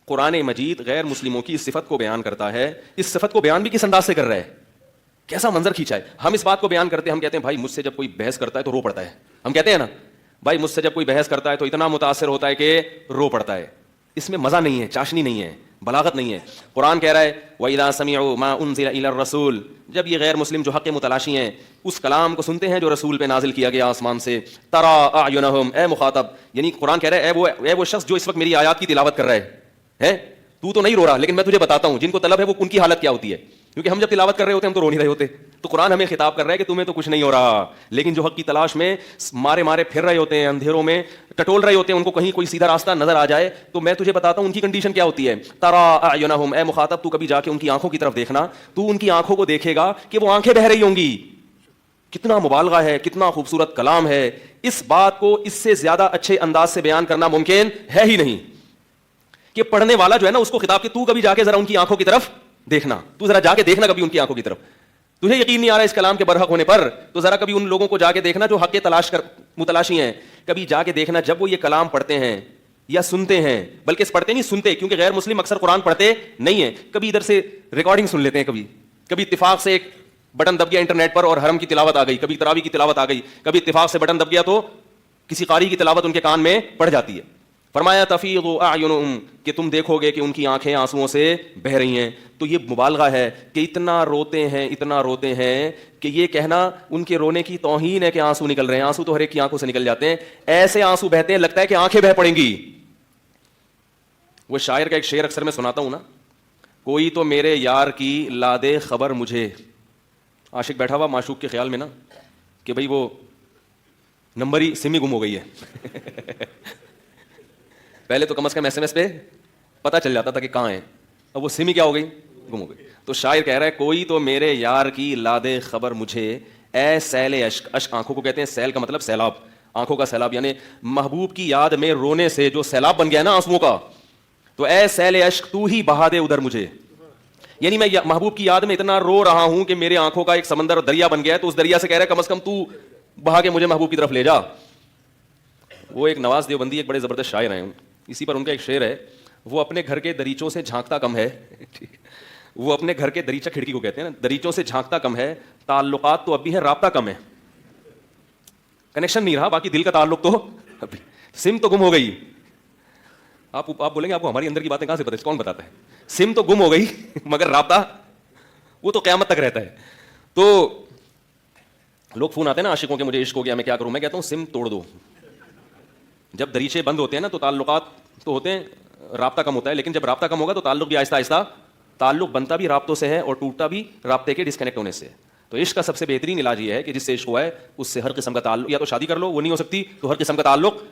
قرآن مجید غیر مسلموں کی اس صفت کو بیان کرتا ہے. اس صفت کو بیان بھی کس انداز سے کر رہا ہے؟ کیسا منظر کھینچا ہے. ہم اس بات کو بیان کرتے ہیں, ہم کہتے ہیں بھائی مجھ سے جب کوئی بحث کرتا ہے تو رو پڑتا ہے. ہم کہتے ہیں نا بھائی مجھ سے جب کوئی بحث کرتا ہے تو اتنا متاثر ہوتا ہے کہ رو پڑتا ہے. اس میں مزہ نہیں ہے, چاشنی نہیں ہے, بلاغت نہیں ہے. قرآن کہہ رہا ہے وَإِذَا سَمِعُوا مَا أُنزِلَ إِلَى الرَّسُولِ, جب یہ غیر مسلم جو حق متلاشی ہیں اس کلام کو سنتے ہیں جو رسول پہ نازل کیا گیا آسمان سے, تَرَىٰ أَعْيُنَهُمْ, اے مخاطب یعنی قرآن کہہ رہا ہے اے وہ شخص جو اس وقت میری آیات کی تلاوت کر رہا ہے, تو تو نہیں رو رہا لیکن میں تجھے بتاتا ہوں جن کو طلب ہے وہ ان کی حالت کیا ہوتی ہے, کیونکہ ہم جب تلاوت کر رہے ہوتے ہیں ہم تو رو نہیں رہے ہوتے. تو قرآن ہمیں خطاب کر رہا ہے کہ تمہیں تو کچھ نہیں ہو رہا, لیکن جو حق کی تلاش میں مارے پھر رہے ہوتے ہیں, اندھیروں میں ٹٹول رہے ہوتے ہیں, ان کو کہیں کوئی سیدھا راستہ نظر آ جائے تو میں تجھے بتاتا ہوں ان کی کنڈیشن کیا ہوتی ہے. تَرَىٰ أَعْيُنَهُمْ, اے مخاطب تو کبھی جا کے ان کی آنکھوں کی طرف دیکھنا, تو ان کی آنکھوں کو دیکھے گا کہ وہ آنکھیں بہہ رہی ہوں گی. کتنا مبالغہ ہے, کتنا خوبصورت کلام ہے. اس بات کو اس سے زیادہ اچھے انداز سے بیان کرنا ممکن ہے ہی نہیں کہ پڑھنے والا جو ہے نا اس کو خطاب کہ تو کبھی جا کے ذرا ان کی آنکھوں کی طرف دیکھنا, تو ذرا جا کے دیکھنا کبھی ان کی آنکھوں کی طرف. تجھے یقین نہیں آ رہا اس کلام کے برحق ہونے پر, تو ذرا کبھی ان لوگوں کو جا کے دیکھنا جو حق کے متلاشی ہیں. کبھی جا کے دیکھنا جب وہ یہ کلام پڑھتے ہیں یا سنتے ہیں, بلکہ پڑھتے نہیں سنتے, کیونکہ غیر مسلم اکثر قرآن پڑھتے نہیں ہیں. کبھی ادھر سے ریکارڈنگ سن لیتے ہیں, کبھی اتفاق سے ایک بٹن دب گیا انٹرنیٹ پر اور حرم کی تلاوت آ گئی, کبھی تراویح کی تلاوت آ گئی, کبھی اتفاق سے بٹن دب گیا تو کسی قاری کی تلاوت ان کے کان میں پڑ جاتی ہے. فرمایا تفیض اعینہم, کہ تم دیکھو گے کہ ان کی آنکھیں آنسوؤں سے بہہ رہی ہیں. تو یہ مبالغہ ہے کہ اتنا روتے ہیں کہ یہ کہنا ان کے رونے کی توہین ہے کہ آنسو نکل رہے ہیں. آنسو تو ہر ایک کی آنکھوں سے نکل جاتے ہیں, ایسے آنسو بہتے ہیں لگتا ہے کہ آنکھیں بہہ پڑیں گی. وہ شاعر کا ایک شعر اکثر میں سناتا ہوں نا, کوئی تو میرے یار کی لا دے خبر مجھے. عاشق بیٹھا ہوا معشوق کے خیال میں نا کہ بھئی وہ نمبر ہی سم ہی گم ہو گئی ہے. پہلے تو کم از کم ایس ایم ایس پہ پتہ چل جاتا تھا کہ کہاں ہے, اب وہ سم ہی کیا ہو گئی, گم ہو گئی. تو شاعر کہہ رہا ہے کوئی تو میرے یار کی لا دے خبر مجھے, اے سیل اشک. اشک آنکھوں کو کہتے ہیں, سیل کا مطلب سیلاب, آنکھوں کا سیلاب, یعنی محبوب کی یاد میں رونے سے جو سیلاب بن گیا نا آنسوؤں کا, تو اے سیل اشک تو ہی بہا دے ادھر مجھے. یعنی میں محبوب کی یاد میں اتنا رو رہا ہوں کہ میرے آنکھوں کا ایک سمندر دریا بن گیا ہے, تو اس دریا سے کہہ رہا ہے کم از کم تو بہا کے مجھے محبوب کی طرف لے جا. وہ ایک نواز دیوبندی ایک بڑے زبردست شاعر ہیں, اسی پر ان کا ایک شعر ہے, وہ اپنے گھر کے دریچوں سے جھانکتا کم ہے. وہ اپنے گھر کے دریچہ کھڑکی کو کہتے ہیں نا, دریچوں سے جھانکتا کم ہے, تعلقات تو اب بھی ہے, رابطہ کم ہے. کنیکشن نہیں رہا, باقی دل کا تعلق تو ابھی, سم تو گم ہو گئی. آپ بولیں گے آپ کو ہماری اندر کی باتیں کہاں سے پتہ, کون بتاتا ہے؟ سم تو گم ہو گئی مگر رابطہ وہ تو قیامت تک رہتا ہے. تو لوگ فون آتے ہیں نا عاشقوں کے, مجھے عشق ہو گیا, میں کیا کروں؟ میں کہتا ہوں سم توڑ دو. جب دریچے بند ہوتے ہیں نا تو تعلقات تو ہوتے ہیں, رابطہ کم ہوتا ہے, لیکن جب رابطہ کم ہوگا تو تعلق بھی آہستہ آہستہ, تعلق بنتا بھی رابطوں سے ہے اور ٹوٹتا بھی رابطے کے ڈسکنیکٹ ہونے سے. تو عشق کا سب سے بہترین علاج یہ ہے کہ جس سے عشق ہوا ہے اس سے ہر قسم کا تعلق, یا تو شادی کر لو, وہ نہیں ہو سکتی تو ہر قسم کا تعلق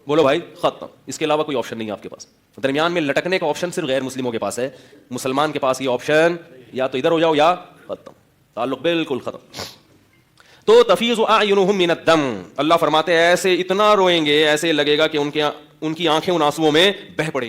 بولو بھائی ختم. اس کے علاوہ کوئی آپشن نہیں ہے آپ کے پاس. درمیان میں لٹکنے کا آپشن صرف غیر مسلموں کے پاس ہے, مسلمان کے پاس یہ آپشن یا تو ادھر ہو جاؤ یا ختم, تعلق بالکل ختم. تو تفیض اعینہم من الدم, اللہ فرماتے ہیں ایسے اتنا روئیں گے, ایسے لگے گا کہ ان کی آنکھیں ان آنسوؤں میں بہہ پڑیں گی.